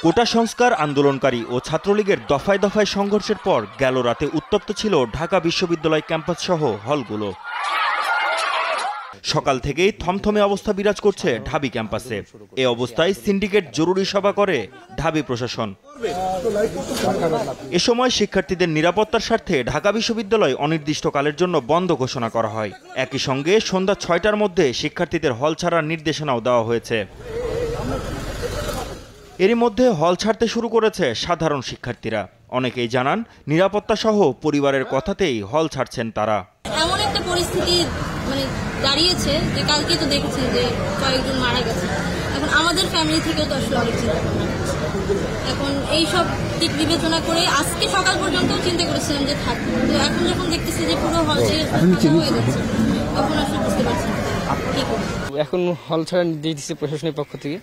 কোটা সংস্কার আন্দোলনকারী ও ছাত্রলীগের দফায় দফায় সংঘর্ষের পর গেল রাতে উত্তপ্ত ছিল ঢাকা বিশ্ববিদ্যালয় ক্যাম্পাস সহ হলগুলো। সকাল থেকেই থমথমে অবস্থা বিরাজ করছে ঢাবি ক্যাম্পাসে। এ অবস্থায় সিন্ডিকেট জরুরি সভা করে ঢাবি প্রশাসন। এ সময় শিক্ষার্থীদের নিরাপত্তার স্বার্থে ঢাকা বিশ্ববিদ্যালয় অনির্দিষ্টকালের জন্য বন্ধ ঘোষণা করা হয়। একই সঙ্গে সন্ধ্যা ৬টার মধ্যে শিক্ষার্থীদের হল ছাড়ার নির্দেশনাও দেওয়া হয়েছে। এরই মধ্যে হল ছাড়তে শুরু করেছে সাধারণ শিক্ষার্থীরা। অনেকেই জানান নিরাপত্তা সহ পরিবারের কথাতেই হল ছাড়ছেন তারা। এমন একটা পরিস্থিতি দাঁড়িয়েছে যে কালকে তো দেখেছি যে কয়েকজন মারা গেছে। এখন আমাদের ফ্যামিলি থেকেও তো আসলে অনেক চিন্তা ভাবনা করছে। এখন এইসব দিক বিবেচনা করে আজকে সকাল পর্যন্ত চিন্তা করেছিলাম যে থাকবো, তো এখন যখন দেখতেছি যে পুরো হল ছেড়ে হয়ে যাচ্ছে, তখন আসলে বুঝতে পারছি কি করব। এখন হল ছাড়া নির্দেশ দিচ্ছে প্রশাসনের পক্ষ থেকে,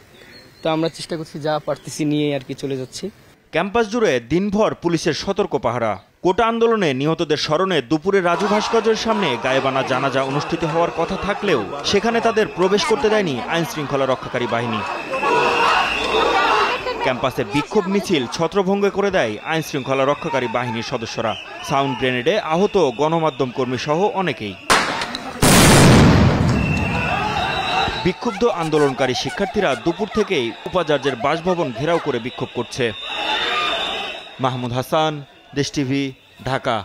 তো আমরা চেষ্টা করছি যা পারতেছি নিয়ে আর কি চলে যাচ্ছি। ক্যাম্পাস জুড়ে দিনভর পুলিশের সতর্ক পাহারা। কোটা আন্দোলনে নিহতদের স্মরণে দুপুরে রাজু ভাস্কর্যের সামনে গায়েবানা জানাজা অনুষ্ঠিত হওয়ার কথা থাকলেও সেখানে তাদের প্রবেশ করতে দেয়নি আইন শৃঙ্খলা রক্ষাকারী বাহিনী। ক্যাম্পাসে বিক্ষোভ মিছিল ছত্রভঙ্গ করে দেয় আইন শৃঙ্খলা রক্ষাকারী বাহিনীর সদস্যরা। সাউন্ড গ্রেনেডে আহত গণমাধ্যম কর্মী সহ অনেকেই। বিক্ষুব্ধ আন্দোলনকারী শিক্ষার্থীরা দুপুর থেকেই উপাচার্যের বাসভবন ঘেরাও করে বিক্ষোভ করছে। মাহমুদ হাসান, দেশ টিভি, ঢাকা।